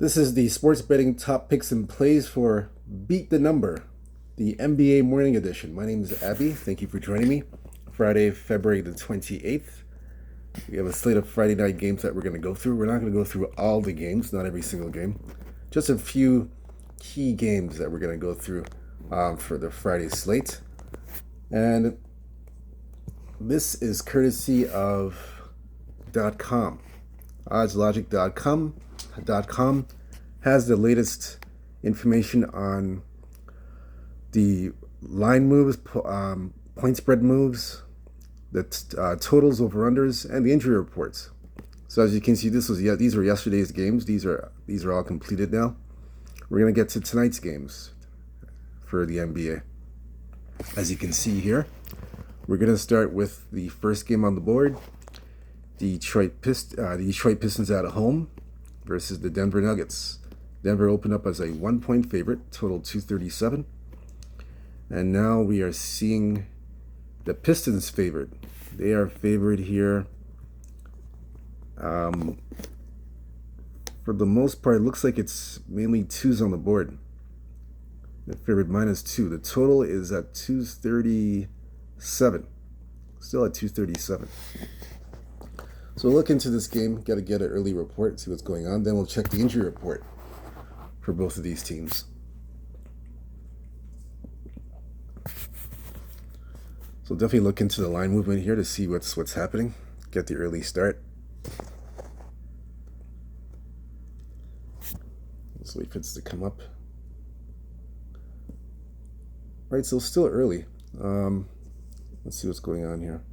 This is the sports betting top picks and plays for Beat the Number, the NBA morning edition. My name is Abby. Thank you for joining me. Friday, February the 28th. We have a slate of Friday night games that we're going to go through. We're not going to go through all the games, not every single game. Just a few key games that we're going to go through for the Friday slate. And this is courtesy of .com. oddslogic.com has the latest information on the line moves, point spread moves, the totals, over-unders, and the injury reports. So as you can see, these were yesterday's games. These are all completed now. We're going to get to tonight's games for the NBA. As you can see here, we're going to start with the first game on the board. The Detroit Pistons at home versus the Denver Nuggets. Denver opened up as a 1-point favorite, total 237. And now we are seeing the Pistons favored. They are favored here. For the most part, it looks like it's mainly twos on the board. They're favored -2. The total is at 237. Still at 237. So we'll look into this game, got to get an early report, see what's going on. Then we'll check the injury report for both of these teams. So definitely look into the line movement here to see what's happening. Get the early start. Let's wait for this to come up. All right, so still early. Let's see what's going on here.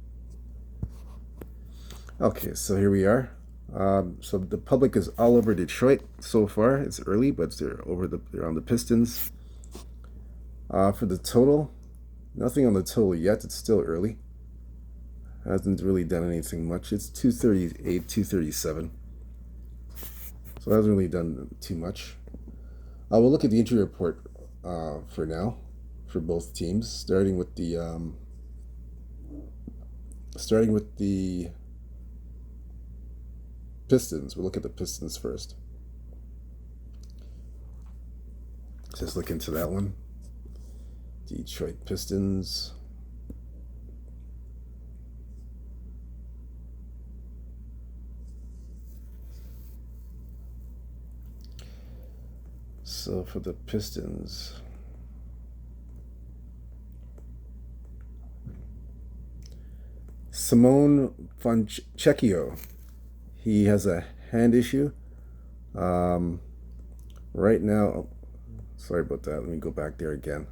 Okay, so here we are. So the public is all over Detroit so far. It's early, but they're on the Pistons. For the total, nothing on the total yet. It's still early. Hasn't really done anything much. It's 238, 237. So it hasn't really done too much. We'll look at the injury report for now for both teams, starting with the Pistons. We'll look at the Pistons first. Just look into that one. Detroit Pistons. So for the Pistons, Simone Fontecchio. He has a hand issue. Right now, sorry about that. Let me go back there again.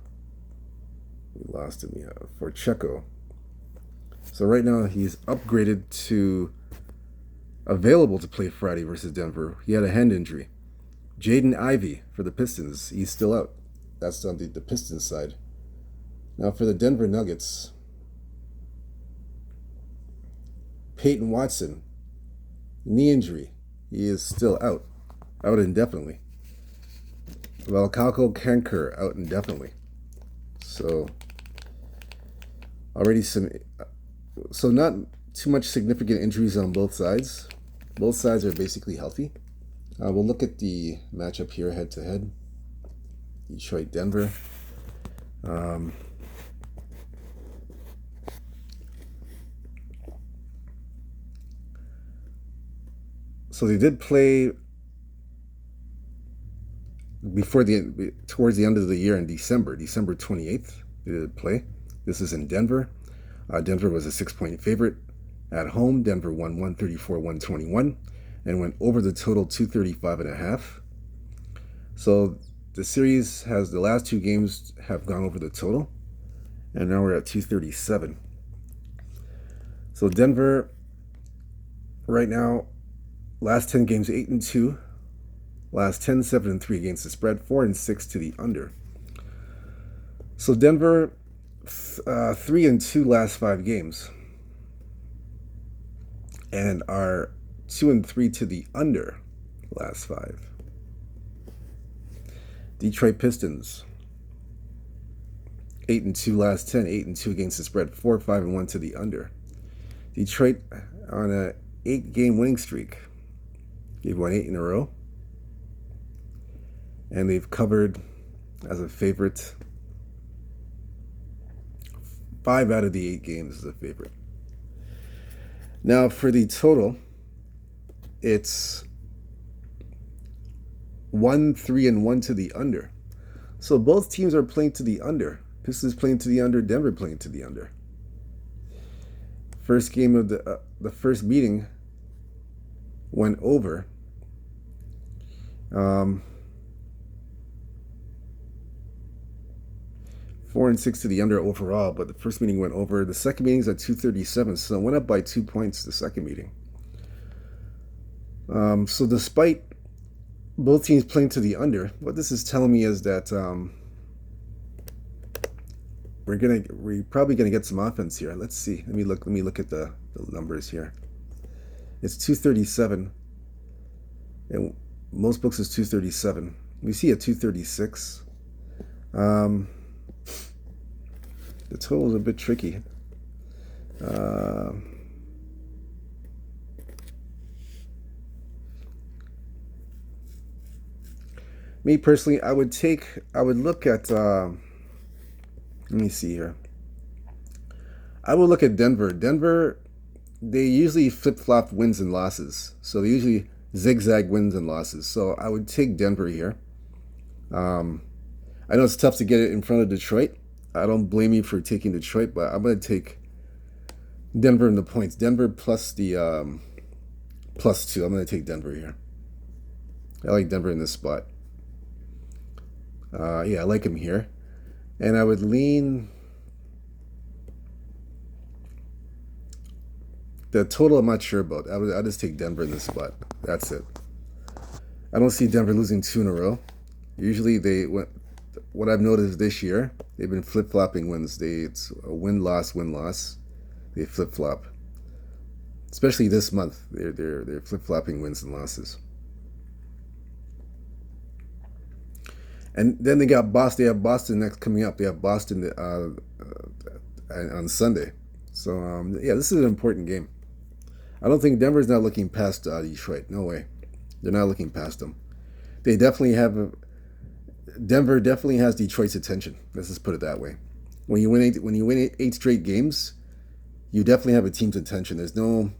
We lost him for Checo. So right now he's upgraded to available to play Friday versus Denver. He had a hand injury. Jaden Ivey for the Pistons. He's still out. That's on the Pistons side. Now for the Denver Nuggets, Peyton Watson. Knee injury. He is still out indefinitely. Valcalco Kanker out indefinitely. So already so not too much significant injuries on both sides. Both sides are basically healthy. We'll look at the matchup here head to head. Detroit, Denver. So they did play towards the end of the year in December 28th. They did play. This is in Denver. Denver was a 6-point favorite at home. Denver won 134-121 and went over the total 235.5. So the series the last two games have gone over the total, and now we're at 237. So Denver right now, last 10 games, 8-2. Last 10, 7-3 against the spread, 4-6 to the under. So Denver, 3-2 last 5 games, and are 2-3 to the under last 5. Detroit Pistons, 8-2 last 10, 8-2 against the spread, 4-5-1 to the under. Detroit on a 8-game winning streak. They've won 8 in a row. and they've covered as a favorite. 5 out of the 8 games is a favorite. Now for the total, it's 1, 3, and 1 to the under. So both teams are playing to the under. Pistons playing to the under, Denver playing to the under. First game of the first meeting went over. 4 and 6 to the under overall, but the first meeting went over. The second meeting's at 237, so it went up by 2 points the second meeting. So despite both teams playing to the under, what this is telling me is that we're probably gonna get some offense here. Let's see. Let me look at the numbers here. It's 237, and most books is 237. We see a 236. The total is a bit tricky. Me personally, I would look at, let me see here. I would look at Denver. Denver, they usually flip-flop wins and losses. So they usually zigzag wins and losses. So I would take Denver here. I know it's tough to get it in front of Detroit. I don't blame you for taking Detroit, but I'm going to take Denver in the points. Denver plus the +2. I'm going to take Denver here. I like Denver in this spot. Yeah, I like him here. And I would lean the total. I'm not sure about. I'll just take Denver in this spot. That's it. I don't see Denver losing 2 in a row. Usually what I've noticed this year, they've been flip-flopping wins. It's a win-loss. They flip-flop. Especially this month, they're flip-flopping wins and losses. And then they got Boston. They have Boston next coming up. They have Boston on Sunday. So yeah, this is an important game. I don't think Denver's not looking past Detroit. No way. They're not looking past them. They definitely have. Denver definitely has Detroit's attention. Let's just put it that way. When you win eight straight games, you definitely have a team's attention. There's no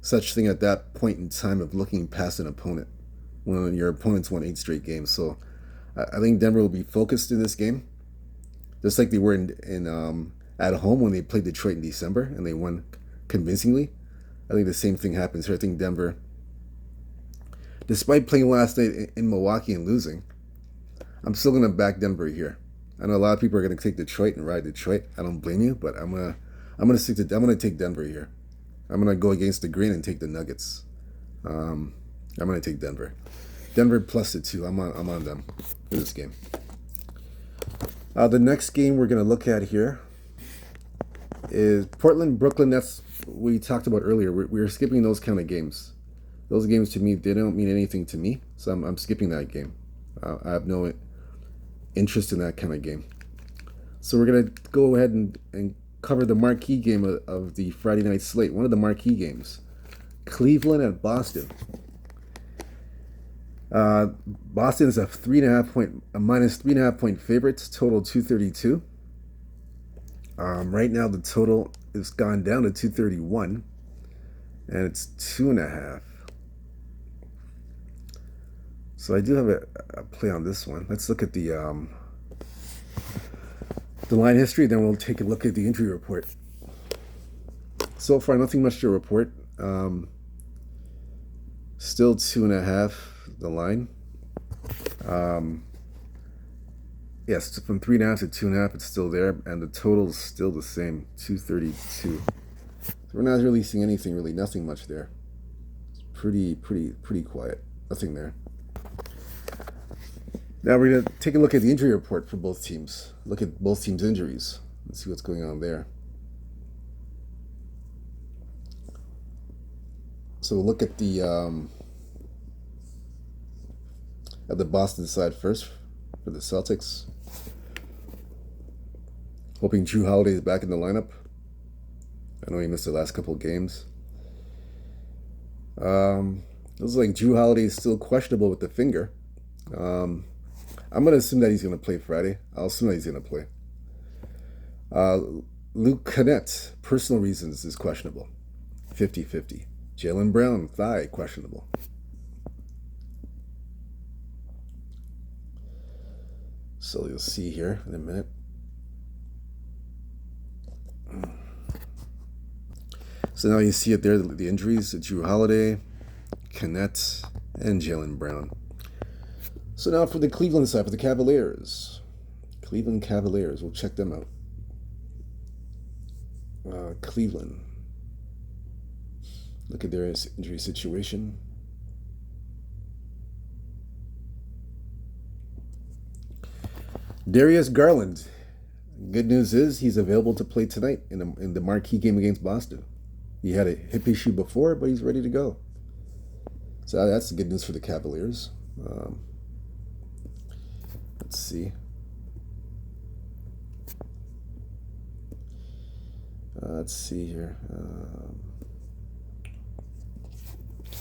such thing at that point in time of looking past an opponent when your opponent's won 8 straight games. So I think Denver will be focused in this game, just like they were in at home when they played Detroit in December and they won convincingly. I think the same thing happens here. I think Denver, despite playing last night in Milwaukee and losing, I'm still going to back Denver here. I know a lot of people are going to take Detroit and ride Detroit. I don't blame you, but I'm going to take Denver here. I'm going to go against the grain and take the Nuggets. I'm going to take Denver. Denver plus the 2. I'm on them for this game. The next game we're going to look at here is Portland, Brooklyn. That's what we talked about earlier. We're skipping those kind of games. Those games to me, they don't mean anything to me, so I'm skipping that game. I have no interest in that kind of game. So we're going to go ahead and cover the marquee game of the Friday night slate. One of the marquee games. Cleveland at Boston. Boston is a minus 3.5 point favorite. Total 232. Right now the total is gone down to 231, and it's 2.5. So I do have a play on this one. Let's look at the line history, then we'll take a look at the injury report. So far, nothing much to report. Still 2.5, the line. Yes, from 3.5 to 2.5, it's still there, and the total is still the same, 232. So we're not really seeing anything, nothing much there. It's pretty quiet. Nothing there. Now we're going to take a look at the injury report for both teams. Look at both teams' injuries. Let's see what's going on there. So we'll look at the Boston side first for the Celtics. Hoping Jrue Holiday is back in the lineup. I know he missed the last couple of games. It looks like Jrue Holiday is still questionable with the finger. I'm going to assume that he's going to play Friday. I'll assume that he's going to play. Luke Connett, personal reasons, is questionable. 50-50. Jaylen Brown, thigh, questionable. So you'll see here in a minute. So now you see it there, the injuries, Drew Holiday, Connett, and Jaylen Brown. So now for the Cleveland side, for the Cavaliers. Cleveland Cavaliers, we'll check them out. Cleveland. Look at their injury situation. Darius Garland. Good news is he's available to play tonight in the marquee game against Boston. He had a hip issue before, but he's ready to go. So that's the good news for the Cavaliers. Let's see. Let's see here.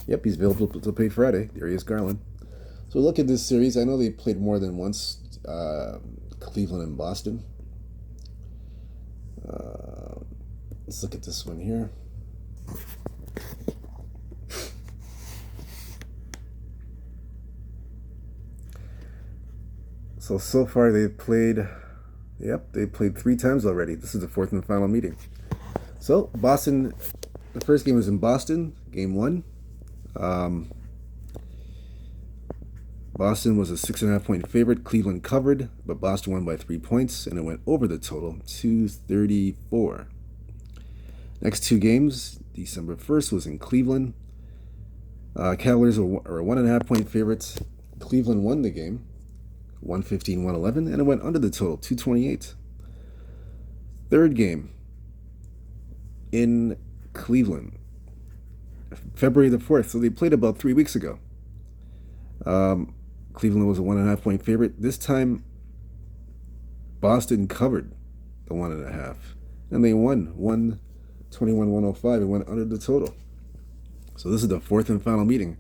Yep, he's available to play Friday. Darius Garland. So look at this series. I know they played more than once, Cleveland and Boston. Let's look at this one here. So far they've played, they played 3 times already. This is the 4th and final meeting. So Boston, the first game was in Boston, game 1. Boston was a 6.5 point favorite. Cleveland covered, but Boston won by 3 points, and it went over the total, 234. Next 2 games, December 1st was in Cleveland. Cavaliers are 1.5 point favorites. Cleveland won the game, 115-111, and it went under the total, 228. Third game in Cleveland, February the 4th. So they played about 3 weeks ago. Cleveland was a 1.5 point favorite. This time, Boston covered the 1.5, and they won 121-105 and went under the total. So this is the 4th and final meeting.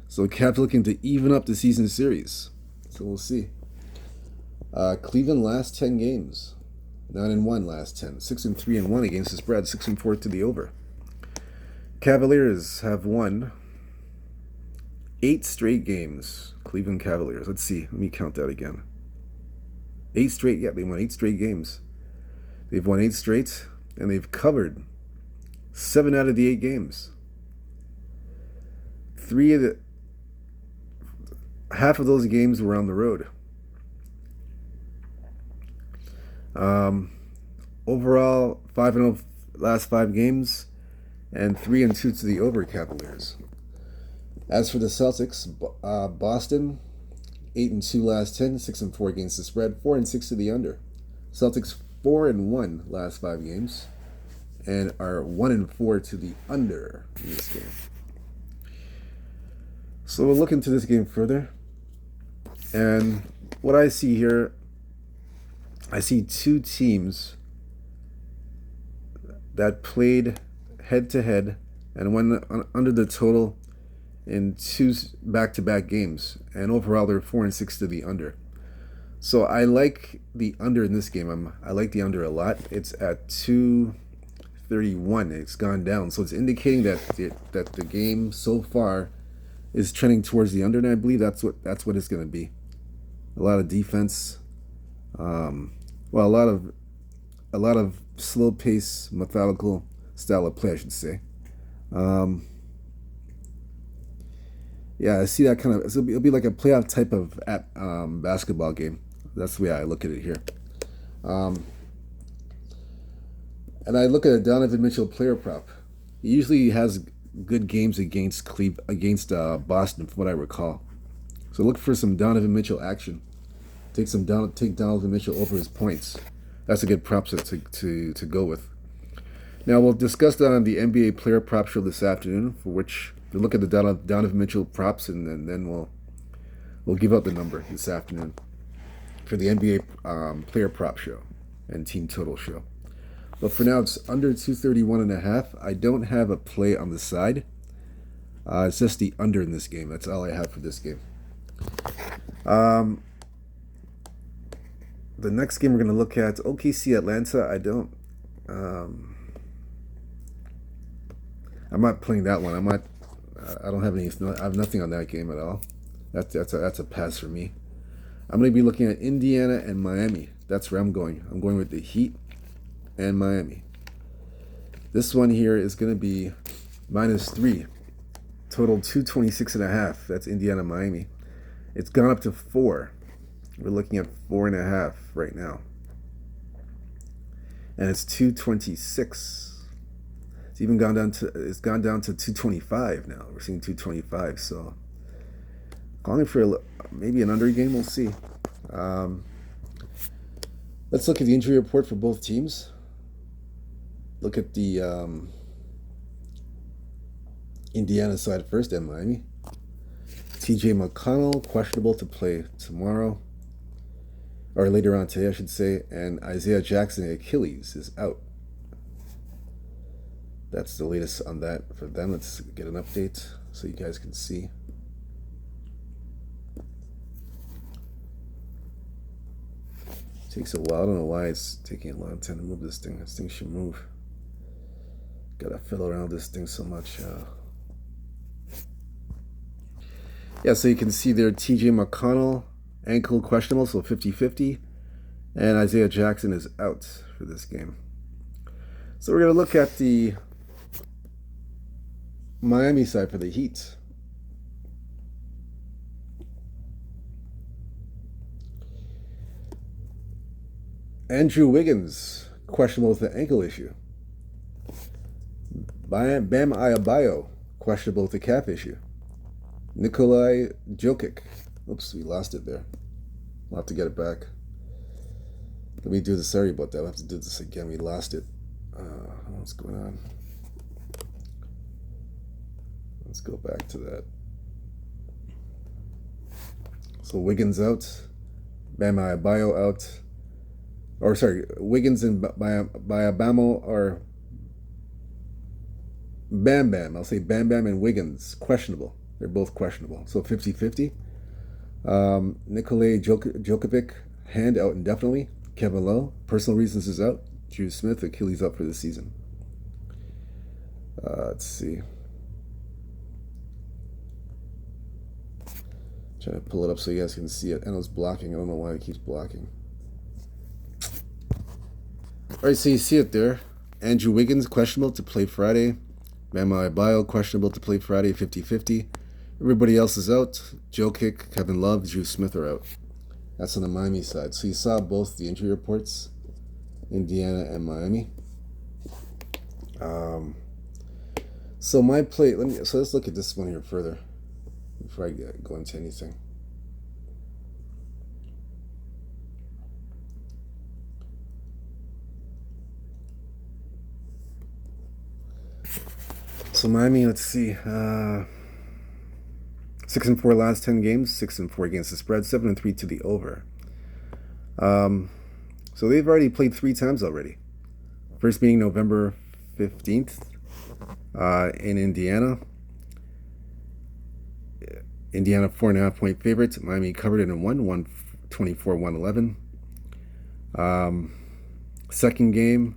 So Cavs looking to even up the season series. So we'll see. Cleveland last 10 games, 9-1 last 10, 6-3-1 against the spread, 6-4 to the over. Cavaliers have won 8 straight games. Cleveland Cavaliers. Let's see. Let me count that again. 8 straight. Yeah, they won 8 straight games. They've won 8 straight, and they've covered 7 out of the 8 games. Half of those games were on the road. Overall, 5-0 last 5 games, and 3-2 to the over Cavaliers. As for the Celtics, Boston, 8-2 last 10, 6-4 against the spread, 4-6 to the under. Celtics 4-1 last 5 games, and are 1-4 to the under in this game. So we'll look into this game further. And what I see here, I see 2 teams that played head-to-head and went under the total in 2 back-to-back games. And overall, they're 4-6 to the under. So I like the under in this game. I like the under a lot. It's at 231. It's gone down. So it's indicating that the game so far is trending towards the under, and I believe that's what it's going to be. A lot of defense, a lot of slow pace, methodical style of play, I should say. I see that kind of. It'll be like a playoff type of basketball game. That's the way I look at it here. And I look at a Donovan Mitchell player prop. He usually has good games against Boston, from what I recall. So look for some Donovan Mitchell action. Take Donovan Mitchell over his points. That's a good prop set to go with. Now we'll discuss that on the NBA player prop show this afternoon, for which we'll look at the Donovan Mitchell props, and then we'll give out the number this afternoon for the NBA player prop show and team total show. But for now, it's under 231.5. I don't have a play on the side. It's just the under in this game. That's all I have for this game. the next game we're going to look at, OKC Atlanta. I'm not playing that one. I don't have any. I have nothing on that game at all. That's a pass for me. I'm going to be looking at Indiana and Miami. That's where I'm going. I'm going with the Heat and Miami. This one here is going to be -3. Total 226.5. That's Indiana, Miami. It's gone up to 4. We're looking at 4.5 right now. And it's 226. It's gone down to 225 now. We're seeing 225. So calling for maybe an under game. We'll see. Let's look at the injury report for both teams. Look at the Indiana side first and Miami. TJ McConnell, questionable to play tomorrow. Or later on today, I should say. And Isaiah Jackson, Achilles, is out. That's the latest on that for them. Let's get an update so you guys can see. Takes a while. I don't know why it's taking a long time to move this thing. This thing should move. Gotta fiddle around this thing so much. Yeah, so you can see there TJ McConnell, ankle questionable, so 50-50. And Isaiah Jackson is out for this game. So we're going to look at the Miami side for the Heat. Andrew Wiggins, questionable with the ankle issue. Bam Adebayo, questionable with the calf issue. Nikolai Jokic. Oops, we lost it there. We'll have to get it back. Let me do this. Sorry about that. We'll have to do this again. We lost it. What's going on? Let's go back to that. So Wiggins out. Bam Adebayo out. Or sorry, Wiggins and Bayabamo are Bam Bam. I'll say Bam Bam and Wiggins. Questionable. They're both questionable. So 50-50. Nikolai Jokovic, hand out indefinitely. Kevin Lowe, personal reasons, is out. Drew Smith, Achilles out for the season. Let's see. Trying to pull it up so you guys can see it. And it's blocking. I don't know why it keeps blocking. All right, so you see it there. Andrew Wiggins, questionable to play Friday. Bam Adebayo, questionable to play Friday, 50-50. Everybody else is out. Jokic, Kevin Love, Drew Smith are out. That's on the Miami side. So you saw both the injury reports, Indiana and Miami. So my play, let's look at this one here further before I go into anything. So Miami, let's see. 6-4 last 10 games, 6-4 against the spread, 7-3 to the over. So they've already played 3 times already. First being November 15th in Indiana. Indiana 4.5 point favorite. Miami covered it and won 124-111. Second game,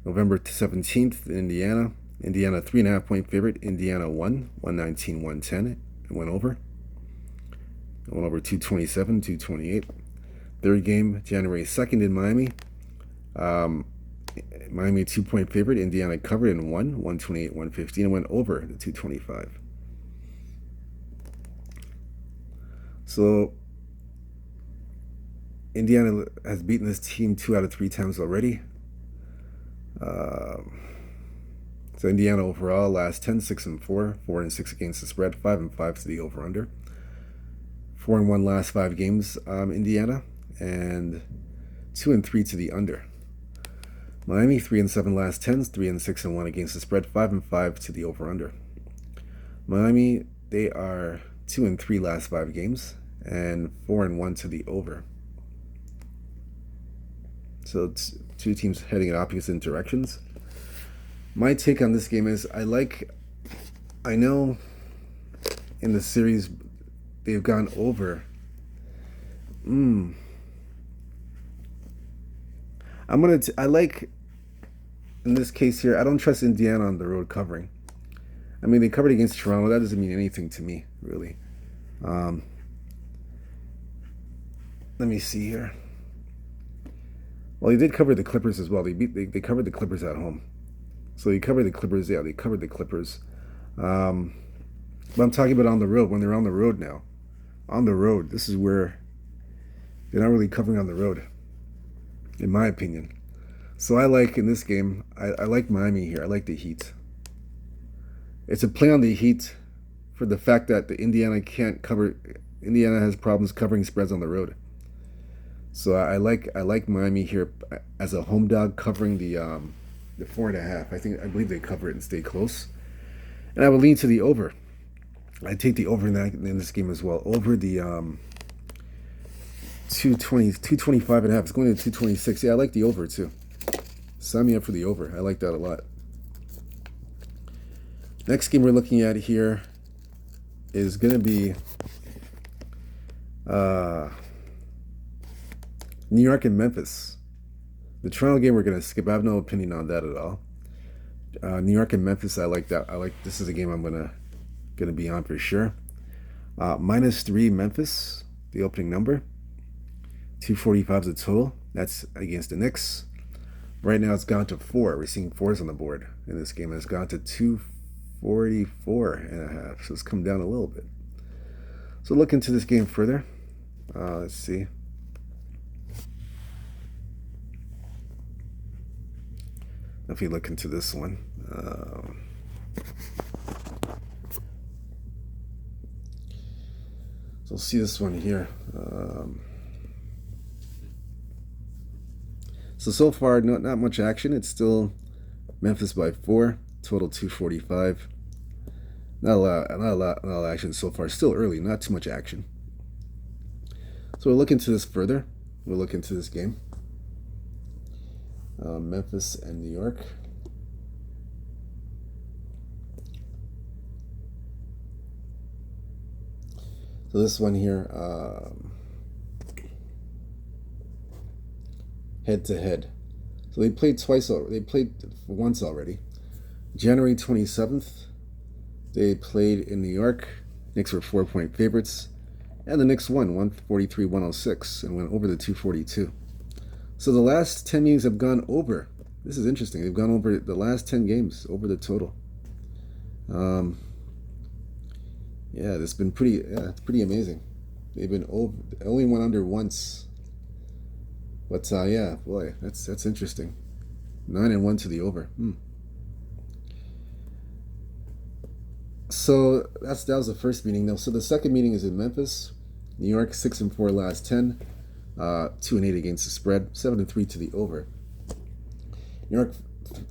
November 17th in Indiana. Indiana 3.5 point favorite. Indiana won 119-110. It went over. It went over 227, 228. Third game, January 2nd in Miami. Miami 2-point favorite. Indiana covered and won 128-115 and went over the 225. So Indiana has beaten this team 2 out of 3 times already. So Indiana overall, last 10, 6-4, 4-6 against the spread, 5-5 to the over/under. 4-1 last 5 games, Indiana, and 2-3 to the under. Miami 3-7 last 10, 3-6-1 against the spread, 5-5 to the over/under. Miami, they are 2-3 last 5 games, and 4-1 to the over. So it's 2 teams heading in opposite directions. My take on this game is I know in the series they've gone over. I like, in this case here, I don't trust Indiana on the road covering. I mean, they covered against Toronto. That doesn't mean anything to me, really. Um, Let me see here. Well, they did cover the Clippers as well. They covered the Clippers at home. So they covered the Clippers. Yeah, they covered the Clippers. Um, but I'm talking about on the road, when they're on the road now. On the road, this is where they're not really covering on the road, in my opinion. So I like, in this game, I like Miami here. I like the Heat. It's a play on the Heat for the fact that the Indiana can't cover. Indiana has problems covering spreads on the road. So I like Miami here as a home dog covering the 4.5. I believe they cover it and stay close. And I would lean to the over. I take the over in this game as well. Over the 225.5. It's going to 226. Yeah, I like the over too. Sign me up for the over. I like that a lot. Next game we're looking at here is going to be New York and Memphis. The Toronto game we're going to skip. I have no opinion on that at all. New York and Memphis, I like that. This is a game I'm gonna be on for sure. -3 Memphis, the opening number. 245 is the total. That's against the Knicks. Right now it's gone to 4. We're seeing 4s on the board in this game. It's gone to 244.5. So it's come down a little bit. So look into this game further. Let's see. If you look into this one. So see this one here. So far, not much action. It's still Memphis by 4, total 245. Not a lot of action so far. Still early, not too much action. So we'll look into this further. We'll look into this game. Memphis and New York. So this one here, head to head. So they played twice. They played once already. January 27th, they played in New York. Knicks were 4-point favorites, and the Knicks won 143-106 and went over the 242. So the last 10 games have gone over. This is interesting. They've gone over the last 10 games, over the total. Yeah, it's been pretty. Yeah, it's pretty amazing. They've been over. Only went under once. But yeah, boy, that's interesting. 9-1 to the over. So that was the first meeting. Now, so the second meeting is in Memphis. New York 6-4 last 10. 2-8 against the spread, 7-3 to the over. New York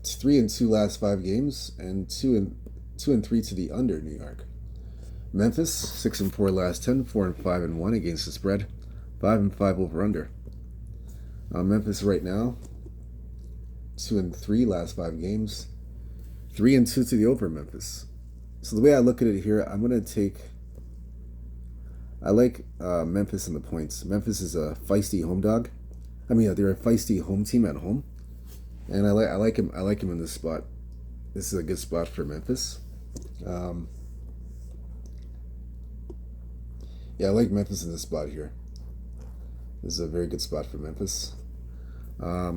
3-2 last 5 games, and 2-3 to the under. New York. Memphis 6-4 last 10, 4-5-1 against the spread, 5-5 over under. Memphis right now 2-3 last 5 games, 3-2 to the over. Memphis. So the way I look at it here, I'm gonna take. I like Memphis in the points. Memphis is a feisty home dog. I mean, they're a feisty home team at home, and I like him. I like him in this spot. This is a good spot for Memphis. Yeah, I like Memphis in this spot here. This is a very good spot for Memphis. I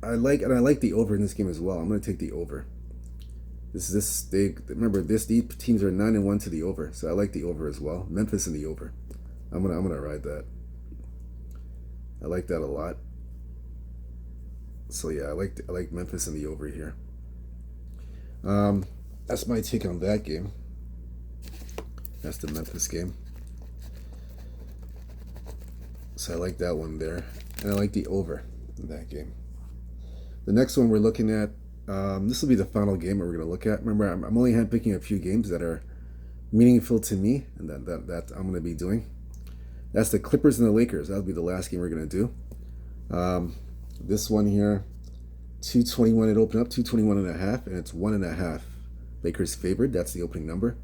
like the over in this game as well. I'm going to take the over. These teams are 9-1 to the over, so I like the over as well. Memphis in the over. I'm gonna ride that. I like that a lot. So yeah, I like Memphis in the over here. That's my take on that game. That's the Memphis game. So I like that one there. And I like the over in that game. The next one we're looking at, this will be the final game that we're going to look at. Remember, I'm only handpicking a few games that are meaningful to me and that I'm going to be doing. That's the Clippers and the Lakers. That'll be the last game we're going to do. This one here, 221, it opened up, 221.5, and it's 1.5. Lakers favored. That's the opening number.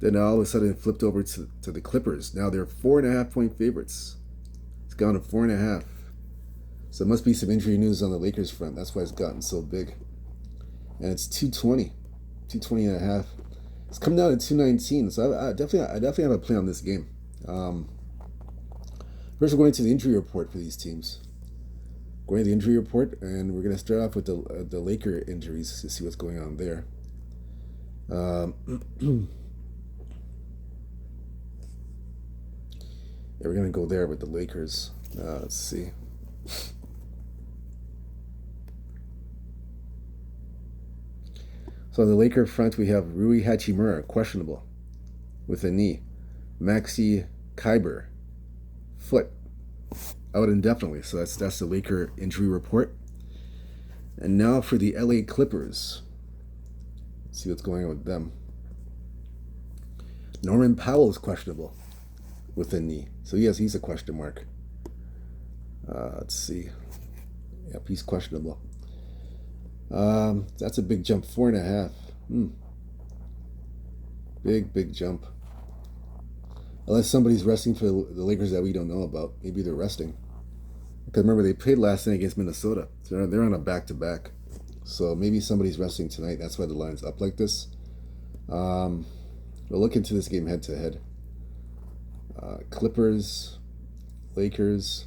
Then all of a sudden it flipped over to the Clippers. Now they're 4.5 point favorites. It's gone to 4.5. So it must be some injury news on the Lakers front. That's why it's gotten so big. And it's 220, 220 and a half. It's come down to 219. So I definitely have a play on this game. First, we're going to the injury report for these teams. Going to the injury report, and we're going to start off with the Laker injuries to see what's going on there. Yeah, we're going to go there with the Lakers. Let's see. So on the Laker front, we have Rui Hachimura, questionable, with a knee. Maxi Kyber, foot, out indefinitely. So that's the Laker injury report. And now for the LA Clippers. Let's see what's going on with them. Norman Powell is questionable with a knee. So yes, he's a question mark. Let's see. Yep, he's questionable. That's a big jump, 4.5. Big jump. Unless somebody's resting for the Lakers that we don't know about. Maybe they're resting. Because remember, they played last night against Minnesota. So they're on a back-to-back. So maybe somebody's resting tonight. That's why the line's up like this. We'll look into this game head-to-head. Clippers, Lakers.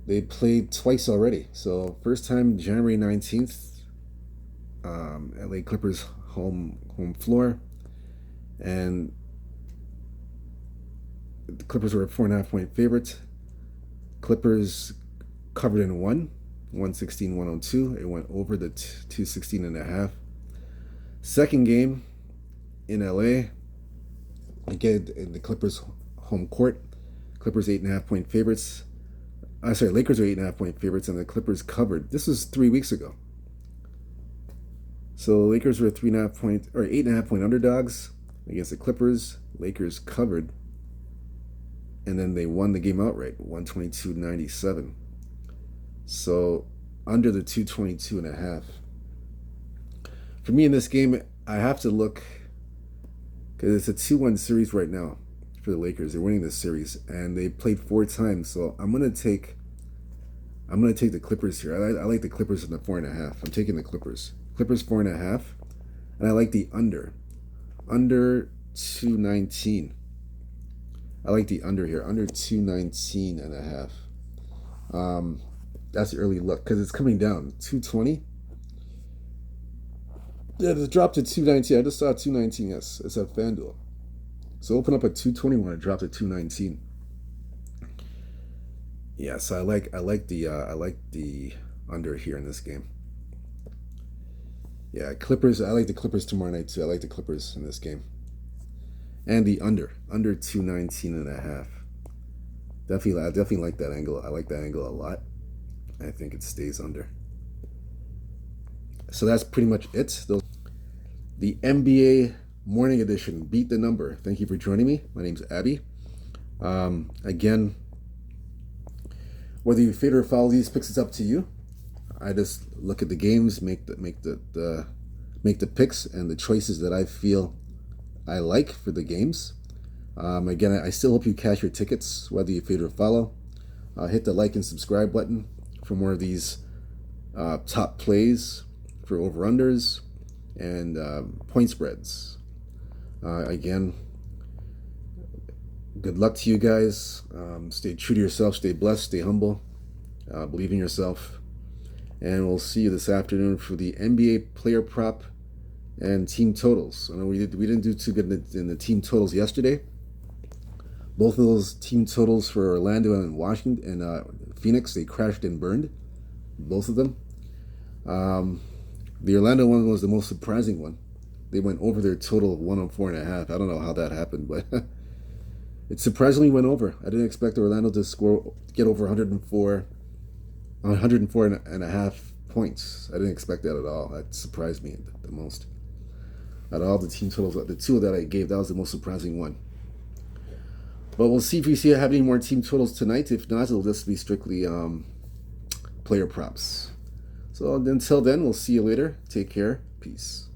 They played twice already. So first time January 19th, LA Clippers home floor. And the Clippers were a 4.5-point favorite. Clippers covered in 116-102. It went over the 216.5. Second game in LA. Again, in the Clippers home court. Clippers 8.5-point favorites. Lakers are 8.5-point favorites, and the Clippers covered. This was 3 weeks ago. So the Lakers were 8.5-point underdogs against the Clippers. Lakers covered, and then they won the game outright, 122-97. So under the 222.5. For me in this game, I have to look, because it's a 2-1 series right now for the Lakers. They're winning this series, and they played 4 times. So I'm gonna take the Clippers here. I like the Clippers in the 4.5. I'm taking the Clippers. Clippers 4.5, and I like the under 219. I like the under here, under 219.5. That's the early look because it's coming down 220. Yeah, it dropped to 219. I just saw 219. Yes, it's at FanDuel. So open up at 221 and drop to 219. Yeah, so I like the under here in this game. Yeah, Clippers. I like the Clippers tomorrow night too. I like the Clippers in this game. And the under 219.5. I definitely like that angle. I like that angle a lot. I think it stays under. So that's pretty much it. The NBA Morning Edition, Beat the Number. Thank you for joining me. My name's Abby. Again, whether you fade or follow these picks, it's up to you. I just look at the games, make the picks and the choices that I feel I like for the games. Again, I still hope you cash your tickets, whether you fade or follow. Hit the like and subscribe button for more of these top plays for over-unders and point spreads. Again, good luck to you guys. Stay true to yourself, stay blessed, stay humble, believe in yourself. And we'll see you this afternoon for the NBA player prop and team totals. I know we didn't do too good in the team totals yesterday. Both of those team totals for Orlando and Washington and Phoenix, they crashed and burned. Both of them. The Orlando one was the most surprising one. They went over their total of 104.5. I don't know how that happened, but it surprisingly went over. I didn't expect Orlando to get over 104.5 points. I didn't expect that at all. That surprised me the most. Out of all the team totals, the two that I gave, that was the most surprising one. But we'll see if we have any more team totals tonight. If not, it'll just be strictly player props. So until then, we'll see you later. Take care. Peace.